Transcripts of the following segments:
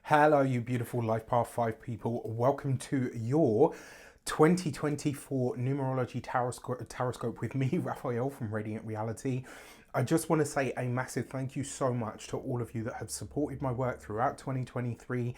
Hello, you beautiful Life Path 5 people. Welcome to your 2024 Numerology Tarot with me, Raphael from Reydiant Reality. I just want to say a massive thank you so much to all of you that have supported my work throughout 2023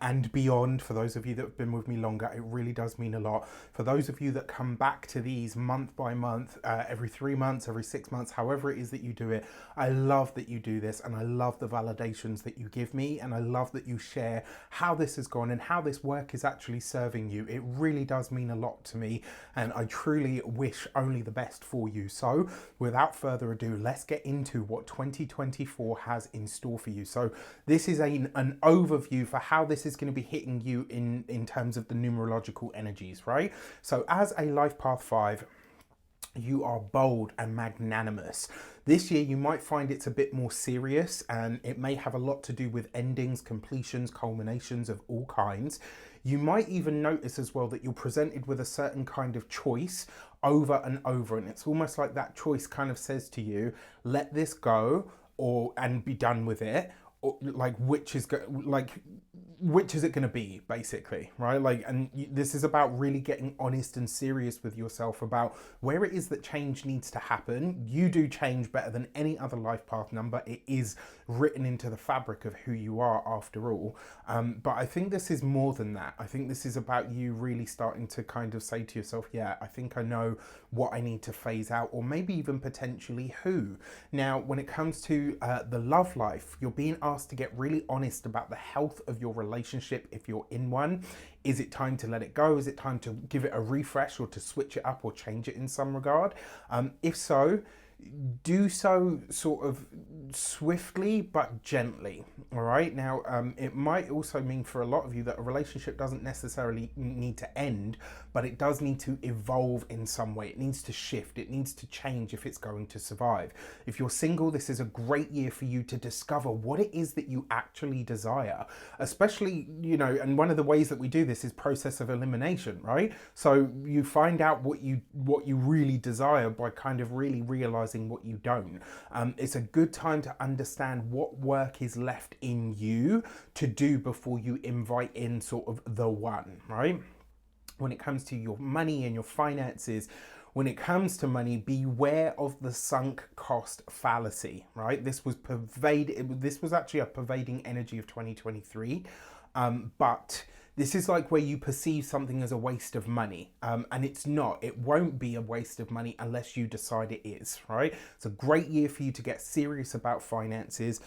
and beyond. For those of you that have been with me longer, it really does mean a lot. For those of you that come back to these month by month, every 3 months, every 6 months, however it is that you do it, I love that you do this and I love the validations that you give me, and I love that you share how this has gone and how this work is actually serving you. It really does mean a lot to me, and I truly wish only the best for you. So without further ado, let's get into what 2024 has in store for you. So this is an overview for how this is going to be hitting you in terms of the numerological energies, right? So as a life path 5, you are bold and magnanimous. This year you might find it's a bit more serious, and it may have a lot to do with endings, completions, culminations of all kinds. You might even notice as well that you're presented with a certain kind of choice over and over, and it's almost like that choice kind of says to you, let this go and be done with it, or like which is it going to be, basically, right? This is about really getting honest and serious with yourself about where it is that change needs to happen. You do change better than any other life path number. It is written into the fabric of who you are after all. But I think this is more than that. I think this is about you really starting to kind of say to yourself, yeah, I think I know what I need to phase out, or maybe even potentially who. Now, when it comes to the love life, you're being asked to get really honest about the health of your relationship if you're in one. Is it time to let it go? Is it time to give it a refresh or to switch it up or change it in some regard? If so, do so sort of swiftly but gently. All right, now it might also mean for a lot of you that a relationship doesn't necessarily need to end, but it does need to evolve in some way. It needs to shift, it needs to change if it's going to survive. If you're single, this is a great year for you to discover what it is that you actually desire, especially, and one of the ways that we do this is process of elimination, right? So you find out what you really desire by kind of really realizing what you don't. It's a good time to understand what work is left in you to do before you invite in sort of the one, right? When it comes to your money and your finances, when it comes to money, beware of the sunk cost fallacy, right? This was actually a pervading energy of 2023, but this is like where you perceive something as a waste of money, and it's not. It won't be a waste of money unless you decide it is, right? It's a great year for you to get serious about finances,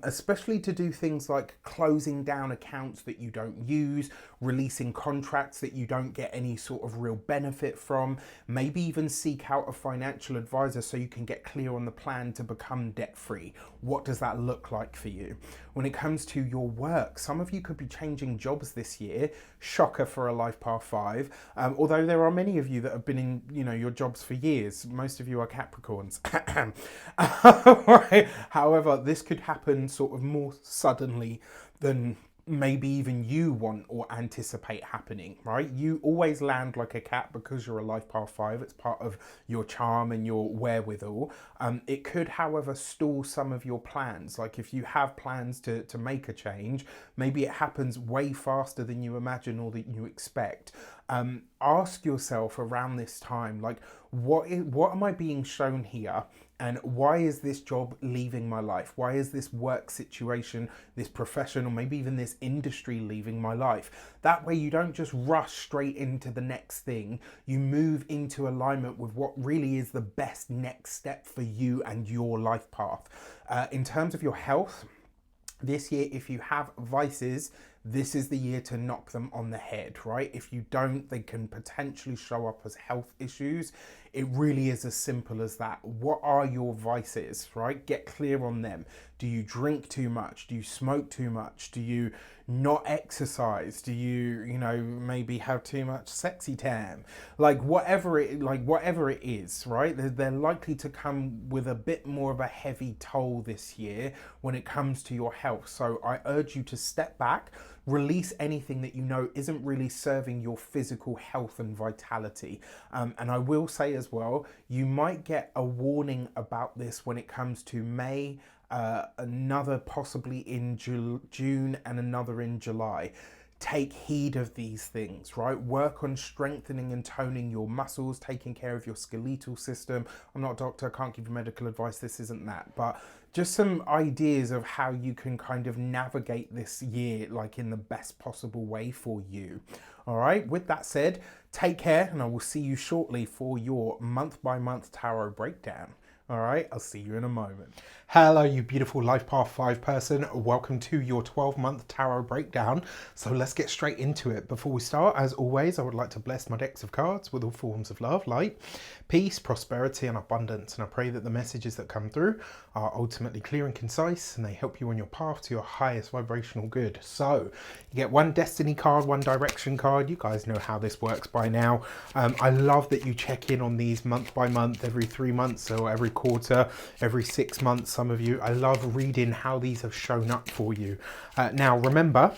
especially to do things like closing down accounts that you don't use, releasing contracts that you don't get any sort of real benefit from, maybe even seek out a financial advisor so you can get clear on the plan to become debt-free. What does that look like for you? When it comes to your work, some of you could be changing jobs this year. Shocker for a life path 5, although there are many of you that have been in your jobs for years. Most of you are Capricorns. Right. However, this could happen sort of more suddenly than maybe even you want or anticipate happening, right? You always land like a cat because you're a life path 5. It's part of your charm and your wherewithal. It could, however, stall some of your plans. Like if you have plans to make a change, maybe it happens way faster than you imagine or that you expect. Ask yourself around this time, like, what am I being shown here? And why is this job leaving my life? Why is this work situation, this profession, or maybe even this industry leaving my life? That way you don't just rush straight into the next thing. You move into alignment with what really is the best next step for you and your life path. In terms of your health, this year, if you have vices, this is the year to knock them on the head, right? If you don't, they can potentially show up as health issues. It really is as simple as that. What are your vices, right? Get clear on them. Do you drink too much? Do you smoke too much? Do you not exercise? Do you, maybe have too much sexy time? Whatever it is, right? They're likely to come with a bit more of a heavy toll this year when it comes to your health. So I urge you to step back, release anything that isn't really serving your physical health and vitality. And I will say as well, you might get a warning about this when it comes to May, another possibly in June and another in July. Take heed of these things, right? Work on strengthening and toning your muscles, taking care of your skeletal system. I'm not a doctor, I can't give you medical advice, this isn't that, but just some ideas of how you can kind of navigate this year like in the best possible way for you. All right, with that said, take care, and I will see you shortly for your month by month tarot breakdown. All right, I'll see you in a moment. Hello, you beautiful Life Path 5 person. Welcome to your 12-month tarot breakdown. So let's get straight into it. Before we start, as always, I would like to bless my decks of cards with all forms of love, light, peace, prosperity, and abundance. And I pray that the messages that come through are ultimately clear and concise, and they help you on your path to your highest vibrational good. So you get one destiny card, one direction card. You guys know how this works by now. I love that you check in on these month by month, every 3 months or every quarter, every 6 months, some of you. I love reading how these have shown up for you. Now remember,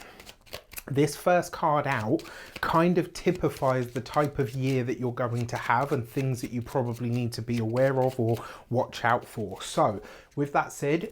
this first card out kind of typifies the type of year that you're going to have and things that you probably need to be aware of or watch out for. So with that said,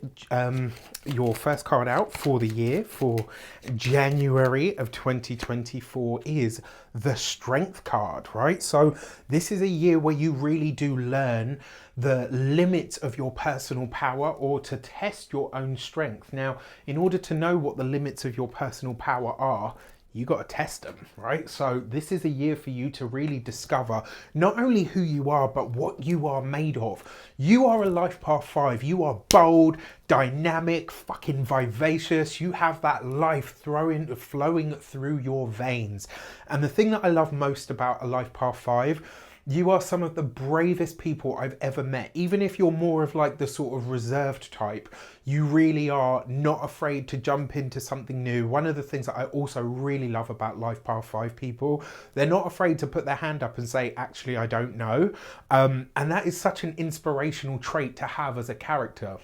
your first card out for the year for January of 2024 is the Strength card, right? So this is a year where you really do learn the limits of your personal power, or to test your own strength. Now, in order to know what the limits of your personal power are, you got to test them, right? So this is a year for you to really discover not only who you are, but what you are made of. You are a Life Path 5. You are bold, dynamic, fucking vivacious. You have that life flowing through your veins. And the thing that I love most about a Life Path 5, you are some of the bravest people I've ever met. Even if you're more of like the sort of reserved type, you really are not afraid to jump into something new. One of the things that I also really love about Life Path 5 people, they're not afraid to put their hand up and say, actually, I don't know. And that is such an inspirational trait to have as a character.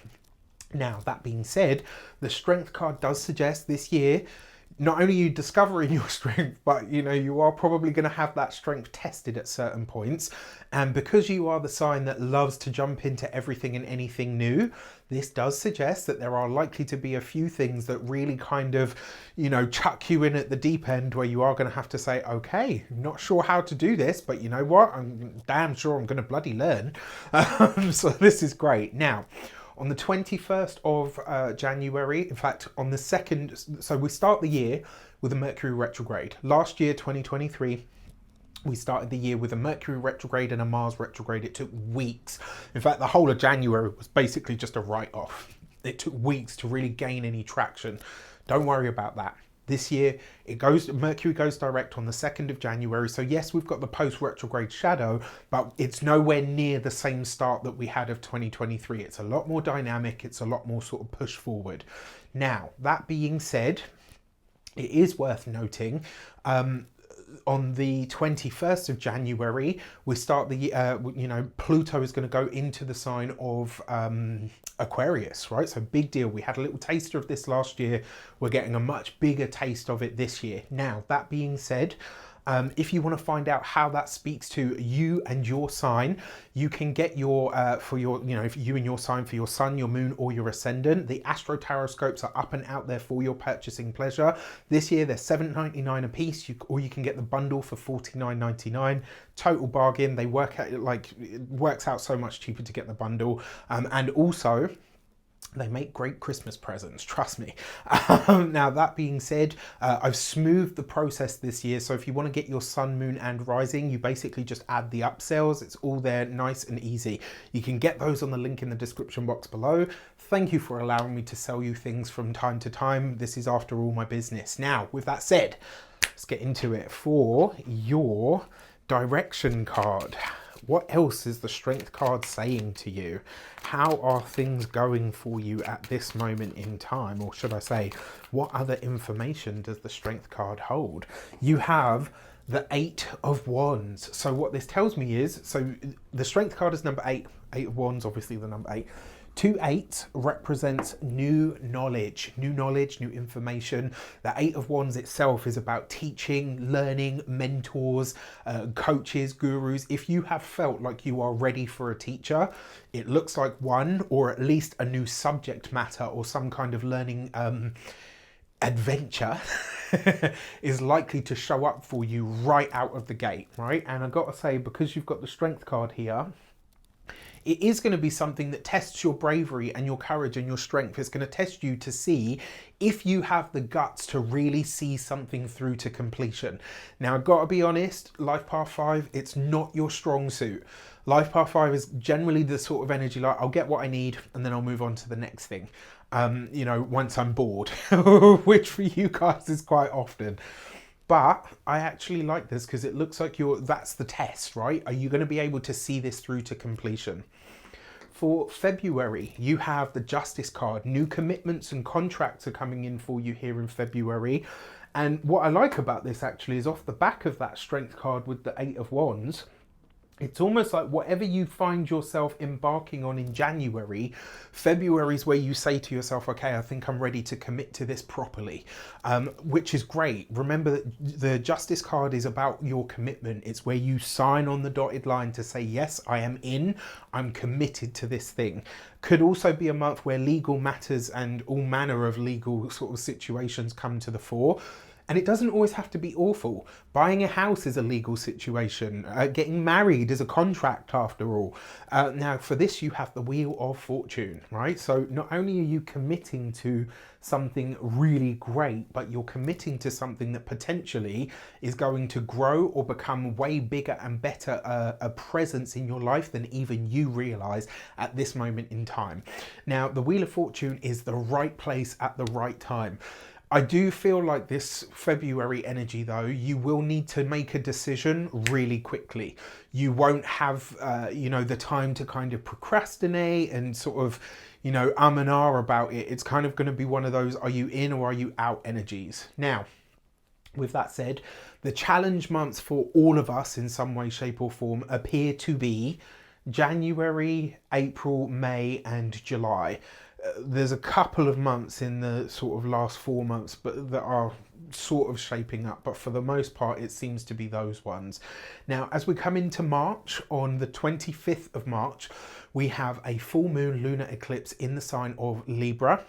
Now, that being said, the Strength card does suggest this year, not only are you discovering your strength, but you are probably going to have that strength tested at certain points. And because you are the sign that loves to jump into everything and anything new, this does suggest that there are likely to be a few things that really kind of, chuck you in at the deep end, where you are going to have to say, okay, not sure how to do this, but you know what? I'm damn sure I'm going to bloody learn. So this is great. Now, on the 21st of January, in fact, on the 2nd, so we start the year with a Mercury retrograde. Last year, 2023, we started the year with a Mercury retrograde and a Mars retrograde. It took weeks. In fact, the whole of January was basically just a write-off. It took weeks to really gain any traction. Don't worry about that. This year, Mercury goes direct on the 2nd of January. So yes, we've got the post-retrograde shadow, but it's nowhere near the same start that we had of 2023. It's a lot more dynamic. It's a lot more sort of push forward. Now, that being said, it is worth noting, on the 21st of January, we start the, Pluto is going to go into the sign of Aquarius, right? So big deal. We had a little taster of this last year. We're getting a much bigger taste of it this year. Now, that being said, if you want to find out how that speaks to you and your sign, you can get your, for your, if you and your sign for your sun, your moon, or your ascendant. The Astro Tarot scopes are up and out there for your purchasing pleasure. This year, they're $7.99 a piece, or you can get the bundle for $49.99. Total bargain. They work out, it works out so much cheaper to get the bundle. And also, they make great Christmas presents, trust me. Now, that being said, I've smoothed the process this year. So if you want to get your sun, moon, and rising, you basically just add the upsells. It's all there, nice and easy. You can get those on the link in the description box below. Thank you for allowing me to sell you things from time to time. This is, after all, my business. Now, with that said, let's get into it. For your direction card, what else is the Strength card saying to you? How are things going for you at this moment in time? Or should I say, what other information does the Strength card hold? You have the 8 of Wands. So what this tells me is, so the Strength card is number 8. 8 of Wands, obviously the number 8. 2-8 represents new knowledge, new information. The 8 of Wands itself is about teaching, learning, mentors, coaches, gurus. If you have felt like you are ready for a teacher, it looks like one, or at least a new subject matter or some kind of learning adventure is likely to show up for you right out of the gate, right? And I've got to say, because you've got the Strength card here, it is going to be something that tests your bravery and your courage and your strength. It's going to test you to see if you have the guts to really see something through to completion. Now, I've got to be honest, Life Path 5, it's not your strong suit. Life Path 5 is generally the sort of energy like, I'll get what I need and then I'll move on to the next thing. You know, once I'm bored, which for you guys is quite often. But I actually like this because it looks like that's the test, right? Are you going to be able to see this through to completion? For February, you have the Justice card. New commitments and contracts are coming in for you here in February. And what I like about this actually is off the back of that Strength card with the 8 of Wands, it's almost like whatever you find yourself embarking on in January, February is where you say to yourself, okay, I think I'm ready to commit to this properly, which is great. Remember that the Justice card is about your commitment. It's where you sign on the dotted line to say, yes, I am in, I'm committed to this thing. Could also be a month where legal matters and all manner of legal sort of situations come to the fore. And it doesn't always have to be awful. Buying a house is a legal situation. Getting married is a contract after all. Now for this, you have the Wheel of Fortune, right? So not only are you committing to something really great, but you're committing to something that potentially is going to grow or become way bigger and better a presence in your life than even you realize at this moment in time. Now, the Wheel of Fortune is the right place at the right time. I do feel like this February energy though, you will need to make a decision really quickly. You won't have, you know, the time to kind of procrastinate and sort of, you know, and ah about it. It's kind of going to be one of those, are you in or are you out energies? Now, with that said, the challenge months for all of us in some way, shape or form appear to be January, April, May and July. There's a couple of months in the sort of last 4 months but that are sort of shaping up, but for the most part it seems to be those ones. Now as we come into March, on the 25th of March, we have a full moon lunar eclipse in the sign of Libra.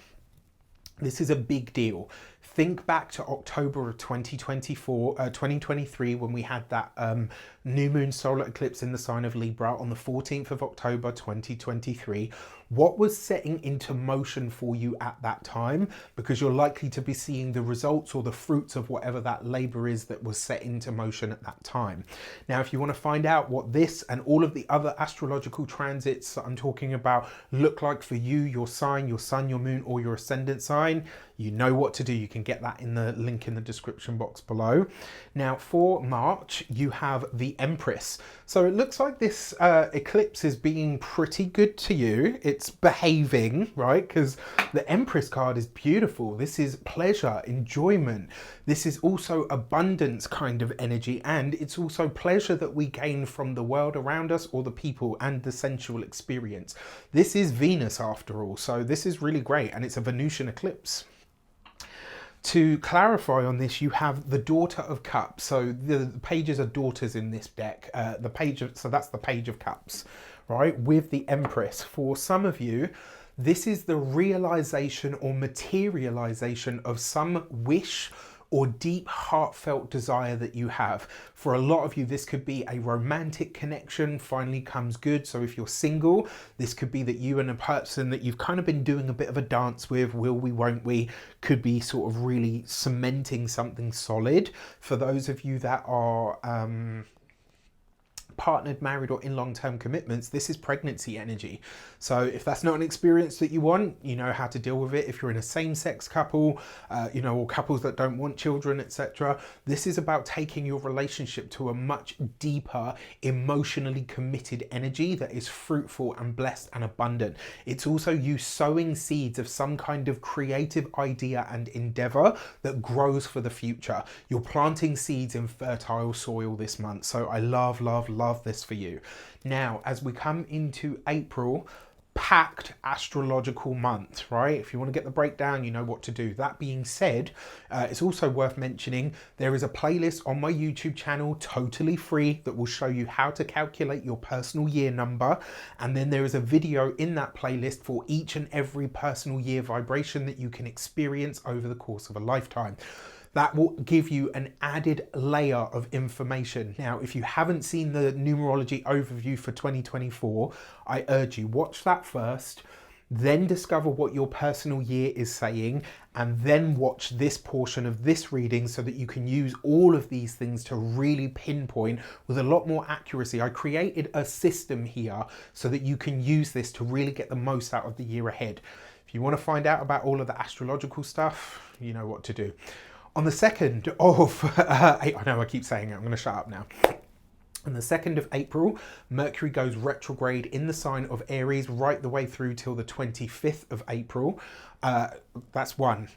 This is a big deal. Think back to October of 2023 when we had that new moon solar eclipse in the sign of Libra on the 14th of October 2023. What was setting into motion for you at that time? Because you're likely to be seeing the results or the fruits of whatever that labor is that was set into motion at that time. Now, if you want to find out what this and all of the other astrological transits that I'm talking about look like for you, your sign, your sun, your moon, or your ascendant sign, you know what to do. You can get that in the link in the description box below. Now for March, you have the Empress. So it looks like this eclipse is being pretty good to you. It's behaving, right? Because the Empress card is beautiful. This is pleasure, enjoyment. This is also abundance kind of energy. And it's also pleasure that we gain from the world around us or the people and the sensual experience. This is Venus after all. So this is really great. And it's a Venusian eclipse. To clarify on this, you have the Daughter of Cups. So the pages are daughters in this deck. So that's the Page of Cups, right? With the Empress. For some of you, this is the realization or materialization of some wish or deep heartfelt desire that you have. For a lot of you, this could be a romantic connection finally comes good. So if you're single, this could be that you and a person that you've kind of been doing a bit of a dance with, will we, won't we, could be sort of really cementing something solid. For those of you that are partnered, married or in long-term commitments, this is pregnancy energy. So if that's not an experience that you want, you know how to deal with it. If you're in a same-sex couple, you know, or couples that don't want children, etc., this is about taking your relationship to a much deeper, emotionally committed energy that is fruitful and blessed and abundant. It's also you sowing seeds of some kind of creative idea and endeavor that grows for the future. You're planting seeds in fertile soil this month. So I love this for you. Now, as we come into April, packed astrological month, right? If you want to get the breakdown, you know what to do. That being said, it's also worth mentioning there is a playlist on my YouTube channel, totally free, that will show you how to calculate your personal year number. And then there is a video in that playlist for each and every personal year vibration that you can experience over the course of a lifetime. That will give you an added layer of information. Now, if you haven't seen the numerology overview for 2024, I urge you, watch that first, then discover what your personal year is saying, and then watch this portion of this reading so that you can use all of these things to really pinpoint with a lot more accuracy. I created a system here so that you can use this to really get the most out of the year ahead. If you want to find out about all of the astrological stuff, you know what to do. On the 2nd of, I know I keep saying it, I'm going to shut up now. On the 2nd of April, Mercury goes retrograde in the sign of Aries right the way through till the 25th of April. That's one.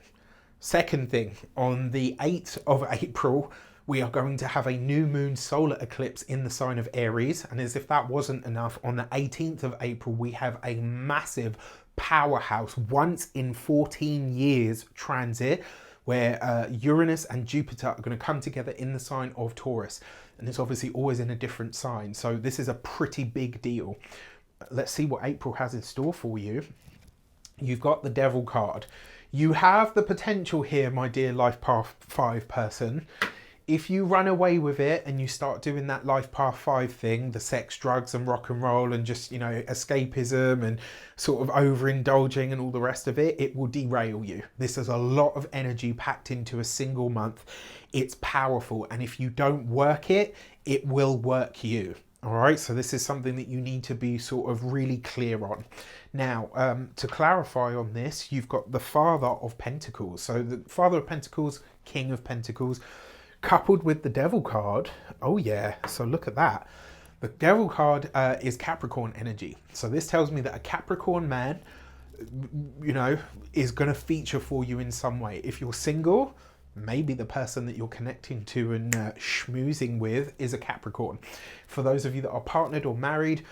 Second thing, on the 8th of April, we are going to have a new moon solar eclipse in the sign of Aries. And as if that wasn't enough, on the 18th of April, we have a massive powerhouse, once in 14 years transit, where Uranus and Jupiter are going to come together in the sign of Taurus. And it's obviously always in a different sign. So this is a pretty big deal. Let's see what April has in store for you. You've got the Devil card. You have the potential here, my dear Life Path 5 person. If you run away with it and you start doing that Life Path 5 thing, the sex, drugs and rock and roll and just, you know, escapism and sort of overindulging and all the rest of it, it will derail you. This is a lot of energy packed into a single month. It's powerful. And if you don't work it, it will work you. All right. So this is something that you need to be sort of really clear on. Now, to clarify on this, you've got the Father of Pentacles. So the Father of Pentacles, King of Pentacles, coupled with the Devil card. Oh yeah, so look at that. The Devil card is Capricorn energy. So this tells me that a Capricorn man, you know, is going to feature for you in some way. If you're single, maybe the person that you're connecting to and schmoozing with is a Capricorn. For those of you that are partnered or married,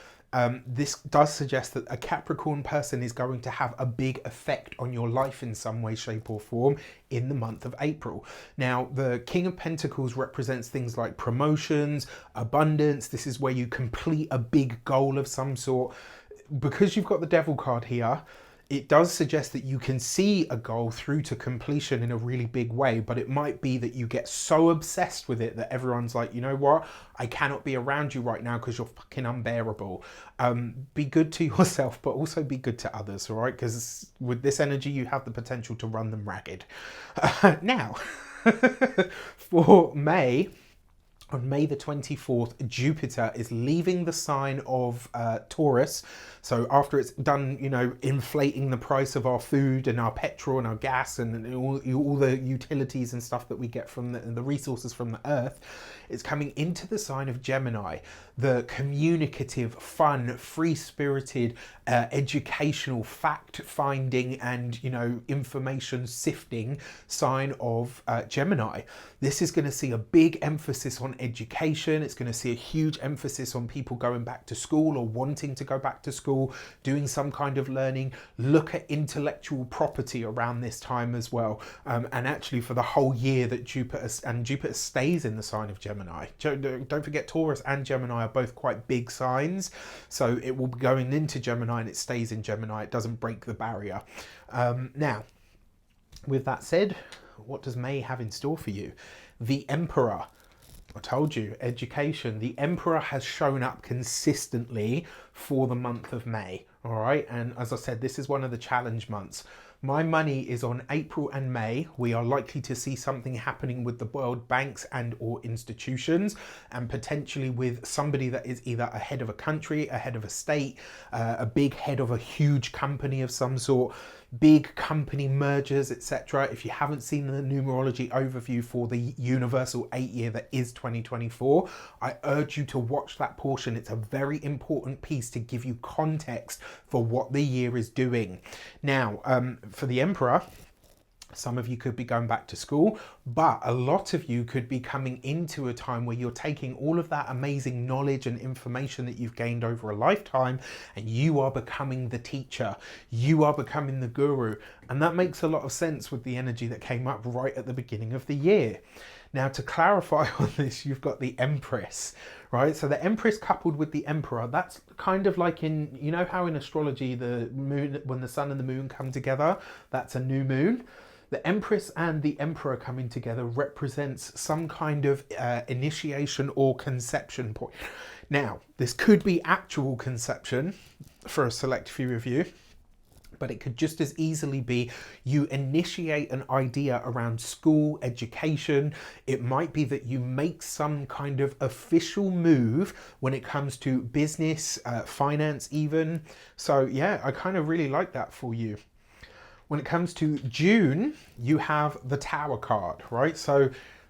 this does suggest that a Capricorn person is going to have a big effect on your life in some way, shape or form in the month of April. Now, the King of Pentacles represents things like promotions, abundance. This is where you complete a big goal of some sort. Because you've got the Devil card here, it does suggest that you can see a goal through to completion in a really big way, but it might be that you get so obsessed with it that everyone's like, you know what, I cannot be around you right now because you're fucking unbearable. Be good to yourself, but also be good to others, all right? Because with this energy, you have the potential to run them ragged. Now, for May, on May the 24th, Jupiter is leaving the sign of Taurus. So after it's done, you know, inflating the price of our food and our petrol and our gas and all the utilities and stuff that we get from the resources from the earth, it's coming into the sign of Gemini, the communicative, fun, free-spirited, educational, fact-finding and, you know, information sifting sign of Gemini. This is going to see a big emphasis on education. It's going to see a huge emphasis on people going back to school or wanting to go back to school, doing some kind of learning. Look at intellectual property around this time as well. And actually for the whole year that Jupiter stays in the sign of Gemini. Don't forget, Taurus and Gemini are both quite big signs. So it will be going into Gemini and it stays in Gemini. It doesn't break the barrier. Now, with that said, what does May have in store for you? The Emperor. I told you, education. The Emperor has shown up consistently for the month of May. All right. And as I said, this is one of the challenge months. My money is on April and May. We are likely to see something happening with the world banks and or institutions, and potentially with somebody that is either a head of a country, a head of a state, a big head of a huge company of some sort, big company mergers, etc. If you haven't seen the numerology overview for the universal 8-year that is 2024, I urge you to watch that portion. It's a very important piece to give you context for what the year is doing. Now, for the Emperor, Some of you could be going back to school, but a lot of you could be coming into a time where you're taking all of that amazing knowledge and information that you've gained over a lifetime, and you are becoming the teacher, you are becoming the guru. And that makes a lot of sense with the energy that came up right at the beginning of the year. Now, to clarify on this, you've got the Empress, right? So the Empress coupled with the Emperor, that's kind of like in, you know how in astrology, the moon, when the sun and the moon come together, that's a new moon. The Empress and the Emperor coming together represents some kind of initiation or conception point. Now, this could be actual conception for a select few of you, but it could just as easily be you initiate an idea around school, education. It might be that you make some kind of official move when it comes to business, finance even. So yeah, I kind of really like that for you. When it comes to June, you have the Tower card, right? So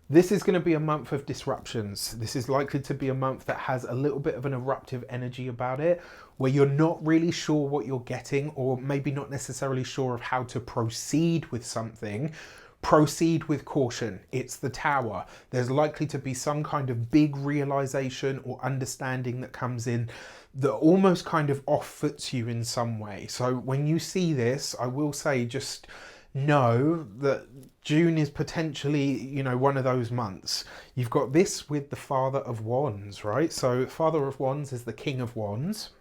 this is going to be a month of disruptions. This is likely to be a month that has a little bit of an eruptive energy about it, where you're not really sure what you're getting, or maybe not necessarily sure of how to proceed with something. Proceed with caution. It's the Tower. There's likely to be some kind of big realization or understanding that comes in that almost kind of off-puts you in some way. So when you see this, I will say just know that June is potentially, you know, one of those months. You've got this with the Father of Wands, right? So Father of Wands is the King of Wands.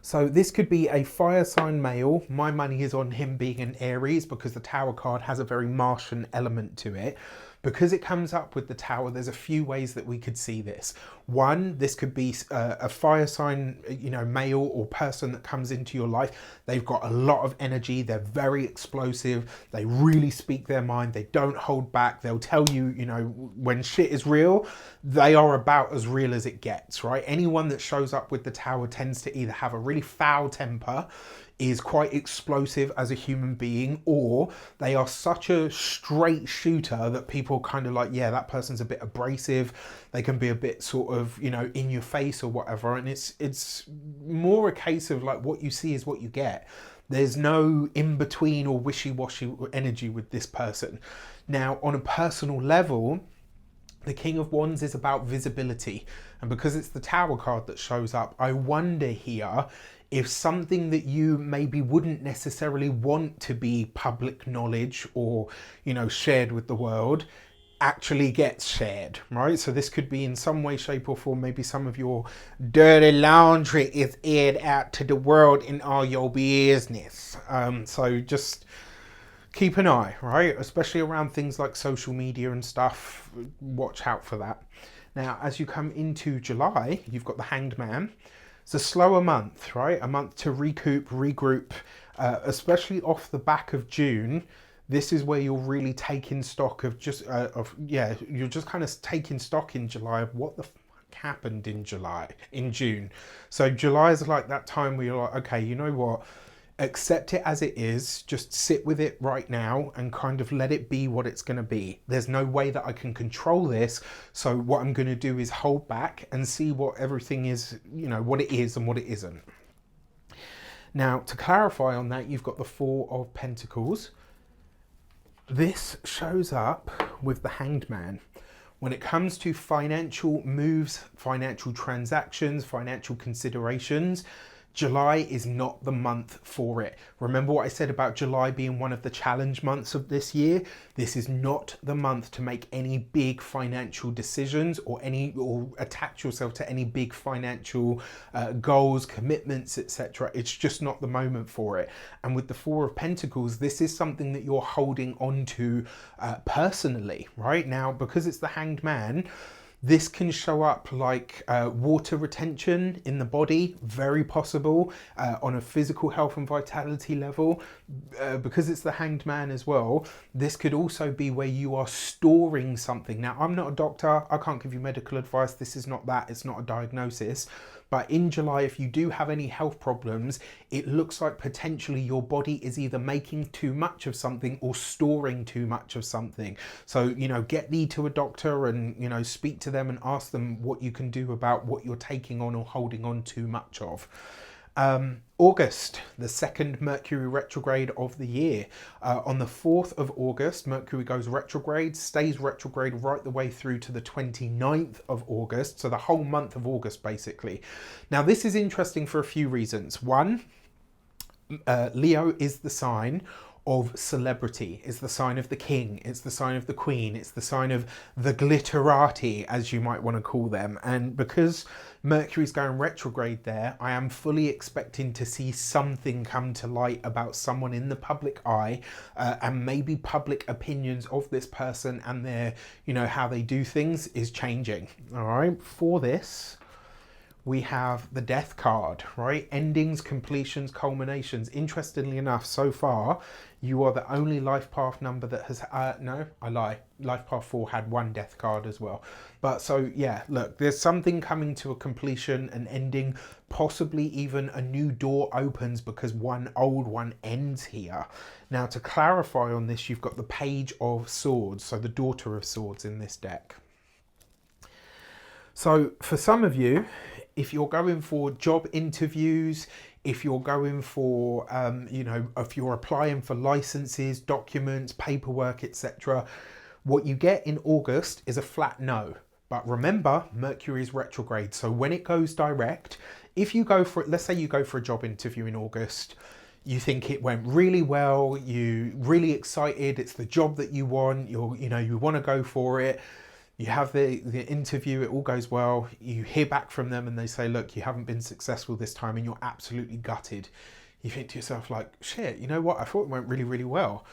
So this could be a fire sign male. My money is on him being an Aries because the Tower card has a very Martian element to it. Because it comes up with the Tower, there's a few ways that we could see this. One, this could be a fire sign, you know, male or person that comes into your life. They've got a lot of energy. They're very explosive. They really speak their mind. They don't hold back. They'll tell you, you know, when shit is real, they are about as real as it gets, right? Anyone that shows up with the Tower tends to either have a really foul temper, is quite explosive as a human being, or they are such a straight shooter that people kind of like, yeah, that person's a bit abrasive. They can be a bit sort of, you know, in your face or whatever. And it's more a case of like, what you see is what you get. There's no in between or wishy-washy energy with this person. Now, on a personal level, the King of Wands is about visibility. And because it's the Tower card that shows up, I wonder here if something that you maybe wouldn't necessarily want to be public knowledge or, you know, shared with the world actually gets shared, right? So this could be in some way, shape or form, maybe some of your dirty laundry is aired out to the world in all your business. So just keep an eye, right? Especially around things like social media and stuff. Watch out for that. Now, as you come into July, you've got the Hanged Man. It's a slower month, right? A month to recoup, regroup, especially off the back of June. This is where you're really taking stock of you're just kind of taking stock in July of what the fuck happened in June. So July is like that time where you're like, okay, you know what? Accept it as it is, just sit with it right now and kind of let it be what it's going to be. There's no way that I can control this. So what I'm going to do is hold back and see what everything is, you know, what it is and what it isn't. Now, to clarify on that, you've got the Four of Pentacles. This shows up with the Hanged Man. When it comes to financial moves, financial transactions, financial considerations, July is not the month for it. Remember what I said about July being one of the challenge months of this year? This is not the month to make any big financial decisions or attach yourself to any big financial goals, commitments, etc. It's just not the moment for it. And with the Four of Pentacles, this is something that you're holding on to personally, right? Now, because it's the Hanged Man, this can show up like water retention in the body, very possible, on a physical health and vitality level. Because it's the Hanged Man as well, this could also be where you are storing something. Now, I'm not a doctor, I can't give you medical advice, this is not that, it's not a diagnosis. But in July, if you do have any health problems, it looks like potentially your body is either making too much of something or storing too much of something. So, you know, get thee to a doctor and, you know, speak to them and ask them what you can do about what you're taking on or holding on too much of. August, the second Mercury retrograde of the year. On the 4th of August, Mercury goes retrograde, stays retrograde right the way through to the 29th of August. So the whole month of August, basically. Now, this is interesting for a few reasons. One, Leo is the sign of celebrity. It's the sign of the king. It's the sign of the queen. It's the sign of the glitterati, as you might want to call them. And because Mercury's going retrograde there, I am fully expecting to see something come to light about someone in the public eye, and maybe public opinions of this person and their, how they do things is changing. All right. For this, we have the death card, right? Endings, completions, culminations. Interestingly enough, so far, you are the only life path number that has, no, I lie. Life path 4 had one death card as well. But so, yeah, look, there's something coming to a completion, an ending, possibly even a new door opens because one old one ends here. Now, to clarify on this, you've got the Page of Swords, so the Daughter of Swords in this deck. So for some of you, if you're going for job interviews, if you're going for, if you're applying for licenses, documents, paperwork, etc., what you get in August is a flat no. But remember, Mercury is retrograde. So when it goes direct, if you go for, let's say you go for a job interview in August, you think it went really well, you're really excited, it's the job that you want, you want to go for it. You have the interview, it all goes well, you hear back from them and they say, look, you haven't been successful this time, and you're absolutely gutted. You think to yourself like, shit, you know what? I thought it went really, really well.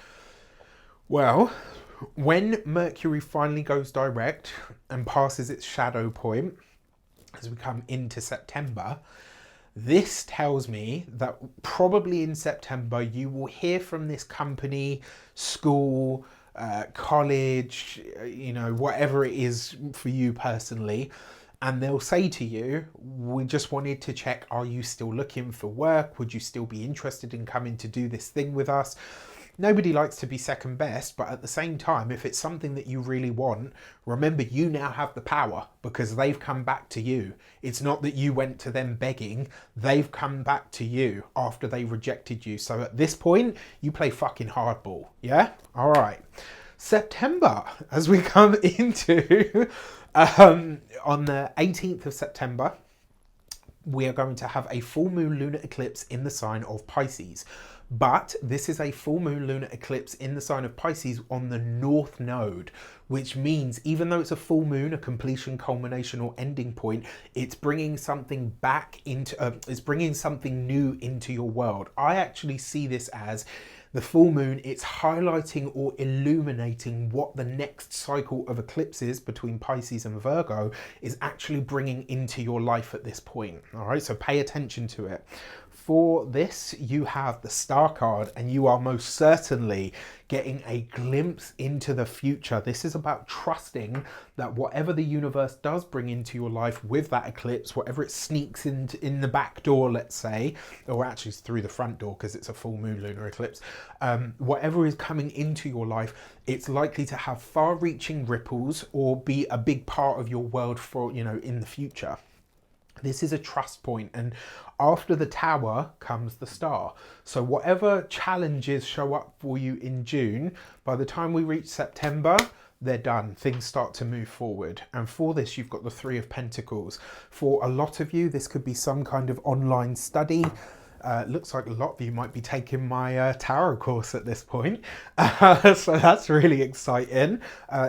Well, when Mercury finally goes direct and passes its shadow point, as we come into September, this tells me that probably in September, you will hear from this company, school, college, whatever it is for you personally, and they'll say to you, we just wanted to check, are you still looking for work? Would you still be interested in coming to do this thing with us? Nobody likes to be second best, but at the same time, if it's something that you really want, remember you now have the power because they've come back to you. It's not that you went to them begging, they've come back to you after they rejected you. So at this point, you play fucking hardball, yeah? All right. September, as we come into, on the 18th of September, we are going to have a full moon lunar eclipse in the sign of Pisces. But this is a full moon lunar eclipse in the sign of Pisces on the North Node, which means even though it's a full moon, a completion, culmination, or ending point, it's bringing something back into, it's bringing something new into your world. I actually see this as the full moon, it's highlighting or illuminating what the next cycle of eclipses between Pisces and Virgo is actually bringing into your life at this point. All right, so pay attention to it. For this, you have the Star card, and you are most certainly getting a glimpse into the future. This is about trusting that whatever the universe does bring into your life with that eclipse, whatever it sneaks in the back door, let's say, or actually it's through the front door because it's a full moon lunar eclipse, whatever is coming into your life, it's likely to have far-reaching ripples or be a big part of your world for, in the future. This is a trust point, and after the Tower comes the Star. So whatever challenges show up for you in June, by the time we reach September, they're done. Things start to move forward. And for this, you've got the Three of Pentacles. For a lot of you, this could be some kind of online study. Looks like a lot of you might be taking my tarot course at this point. So that's really exciting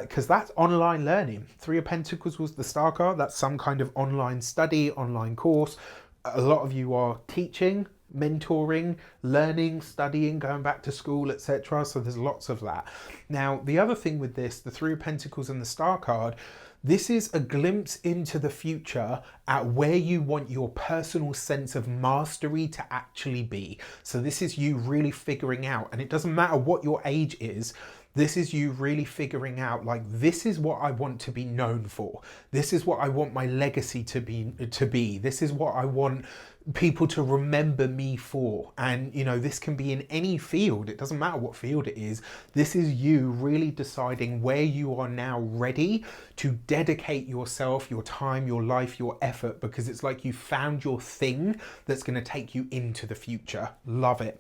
because that's online learning. Three of Pentacles was the Star card. That's some kind of online study, online course. A lot of you are teaching, mentoring, learning, studying, going back to school, etc. So there's lots of that. Now, the other thing with this, the Three of Pentacles and the Star card, this is a glimpse into the future at where you want your personal sense of mastery to actually be. So this is you really figuring out, and it doesn't matter what your age is, This is you really figuring out, like, this is what I want to be known for. This is what I want my legacy to be. This is what I want people to remember me for. And, you know, this can be in any field. It doesn't matter what field it is. This is you really deciding where you are now ready to dedicate yourself, your time, your life, your effort, because it's like you found your thing that's going to take you into the future. Love it.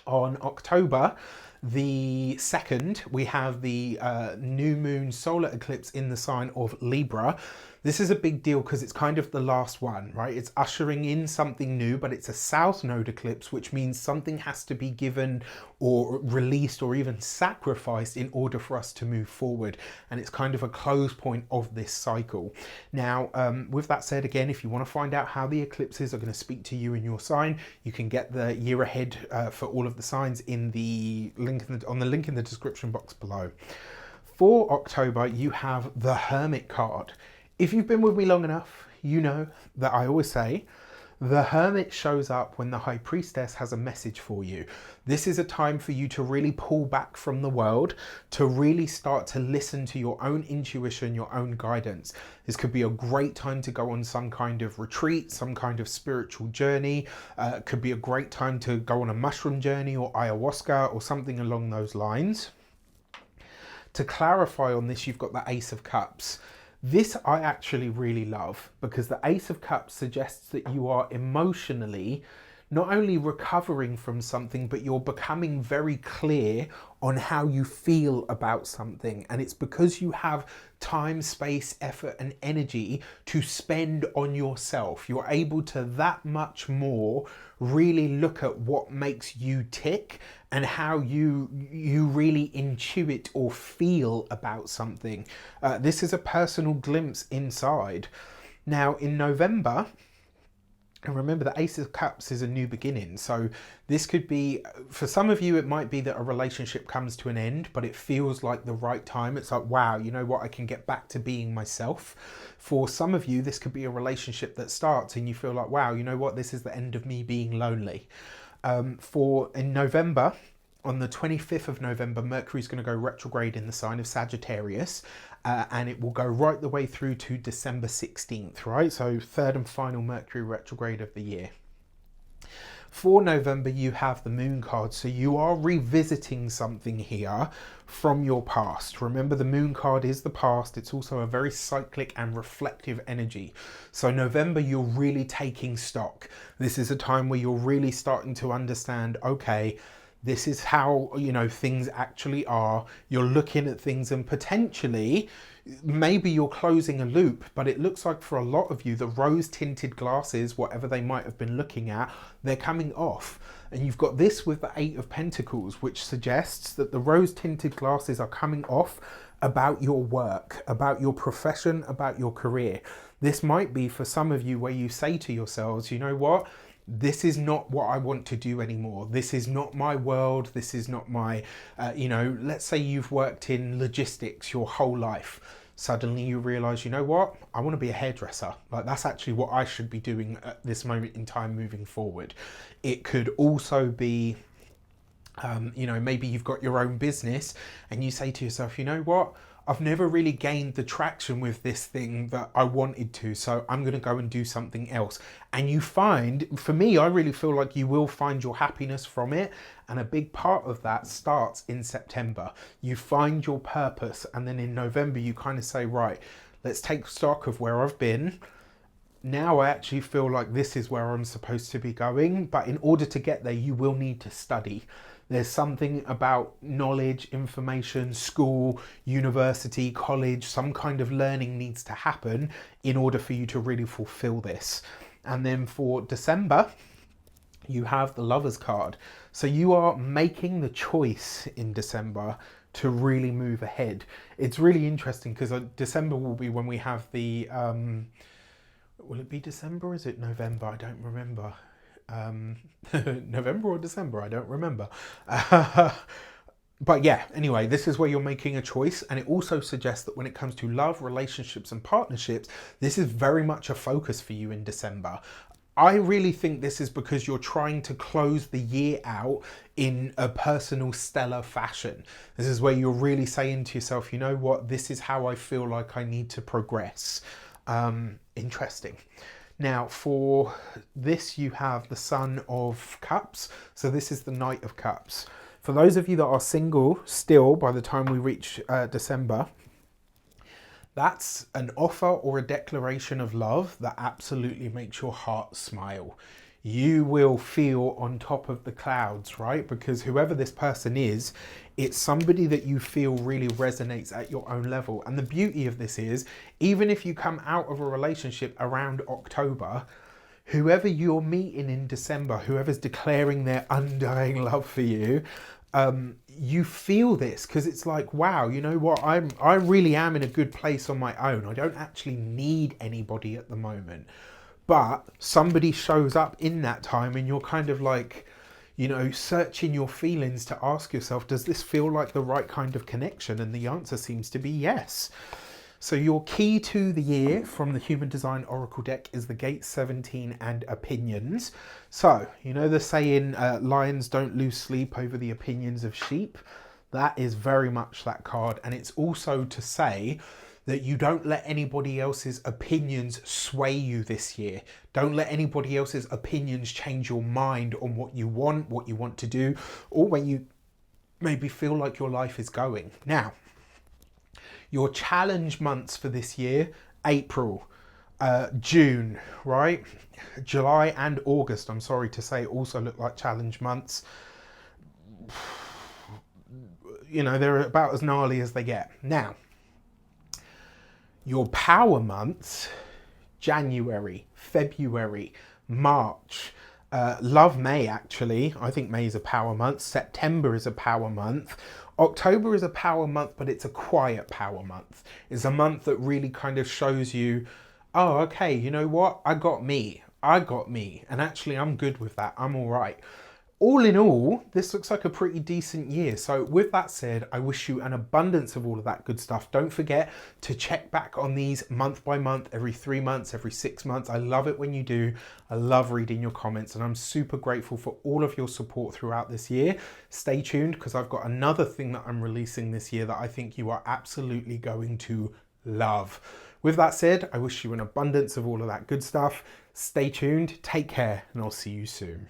On October the 2nd, we have the new moon solar eclipse in the sign of Libra. This is a big deal because it's kind of the last one, right? It's ushering in something new, but it's a south node eclipse, which means something has to be given or released or even sacrificed in order for us to move forward. And it's kind of a close point of this cycle. Now, with that said, again, if you want to find out how the eclipses are going to speak to you in your sign, you can get the year ahead for all of the signs in the link on the link in the description box below. For October, you have the Hermit card. If you've been with me long enough, you know that I always say the Hermit shows up when the High Priestess has a message for you. This is a time for you to really pull back from the world, to really start to listen to your own intuition, your own guidance. This could be a great time to go on some kind of retreat, some kind of spiritual journey. It could be a great time to go on a mushroom journey or ayahuasca or something along those lines. To clarify on this, you've got the Ace of Cups. This I actually really love because the Ace of Cups suggests that you are emotionally not only recovering from something, but you're becoming very clear on how you feel about something. And it's because you have time, space, effort, and energy to spend on yourself. You're able to that much more really look at what makes you tick and how you really intuit or feel about something. This is a personal glimpse inside. Now in November, and remember, the Ace of Cups is a new beginning. So this could be, for some of you, it might be that a relationship comes to an end, but it feels like the right time. It's like, wow, you know what? I can get back to being myself. For some of you, this could be a relationship that starts and you feel like, wow, you know what? This is the end of me being lonely. In November, on the 25th of November, Mercury is going to go retrograde in the sign of Sagittarius, and it will go right the way through to December 16th, right? So third and final Mercury retrograde of the year. For November, you have the Moon card. So you are revisiting something here from your past. Remember, the Moon card is the past. It's also a very cyclic and reflective energy. So November, you're really taking stock. This is a time where you're really starting to understand, okay, this is how, you know, things actually are. You're looking at things and potentially maybe you're closing a loop, but it looks like for a lot of you, the rose tinted glasses, whatever they might have been looking at, they're coming off. And you've got this with the Eight of Pentacles, which suggests that the rose tinted glasses are coming off about your work, about your profession, about your career. This might be for some of you where you say to yourselves, you know what? This is not what I want to do anymore. This is not my world. This is not my, you know, let's say you've worked in logistics your whole life. Suddenly you realize, you know what? I want to be a hairdresser. Like, that's actually what I should be doing at this moment in time moving forward. It could also be, you know, maybe you've got your own business and you say to yourself, you know what? I've never really gained the traction with this thing that I wanted to, so I'm going to go and do something else. And you find, for me, I really feel like you will find your happiness from it. And a big part of that starts in September. You find your purpose. And then in November, you kind of say, right, let's take stock of where I've been. Now I actually feel like this is where I'm supposed to be going. But in order to get there, you will need to study. There's something about knowledge, information, school, university, college, some kind of learning needs to happen in order for you to really fulfill this. And then for December, you have the Lovers card. So you are making the choice in December to really move ahead. It's really interesting because December will be when we have the, will it be December or is it November? I don't remember. November or December, I don't remember. But yeah, anyway, this is where you're making a choice. And it also suggests that when it comes to love, relationships and partnerships, this is very much a focus for you in December. I really think this is because you're trying to close the year out in a personal stellar fashion. This is where you're really saying to yourself, you know what, this is how I feel like I need to progress. Interesting. Now for this, you have the Sun of Cups. So this is the Knight of Cups. For those of you that are single still by the time we reach December, that's an offer or a declaration of love that absolutely makes your heart smile. You will feel on top of the clouds, right? Because whoever this person is, it's somebody that you feel really resonates at your own level. And the beauty of this is, even if you come out of a relationship around October, whoever you're meeting in December, whoever's declaring their undying love for you, you feel this because it's like, wow, you know what, I really am in a good place on my own. I don't actually need anybody at the moment, but somebody shows up in that time and you're kind of like, you know, searching your feelings to ask yourself, does this feel like the right kind of connection? And the answer seems to be yes. So your key to the year from the Human Design Oracle deck is the Gate 17 and Opinions. So, you know the saying, lions don't lose sleep over the opinions of sheep? That is very much that card. And it's also to say that you don't let anybody else's opinions sway you this year. Don't let anybody else's opinions change your mind on what you want to do, or where you maybe feel like your life is going. Now, your challenge months for this year, April, June, right? July and August, I'm sorry to say, also look like challenge months. You know, they're about as gnarly as they get. Now, your power months, January, February, March, love May actually. I think May is a power month. September is a power month. October is a power month, but it's a quiet power month. It's a month that really kind of shows you, oh, okay, you know what? I got me. And actually I'm good with that. I'm all right. All in all, this looks like a pretty decent year. So with that said, I wish you an abundance of all of that good stuff. Don't forget to check back on these month by month, every 3 months, every 6 months. I love it when you do. I love reading your comments and I'm super grateful for all of your support throughout this year. Stay tuned because I've got another thing that I'm releasing this year that I think you are absolutely going to love. With that said, I wish you an abundance of all of that good stuff. Stay tuned, take care, and I'll see you soon.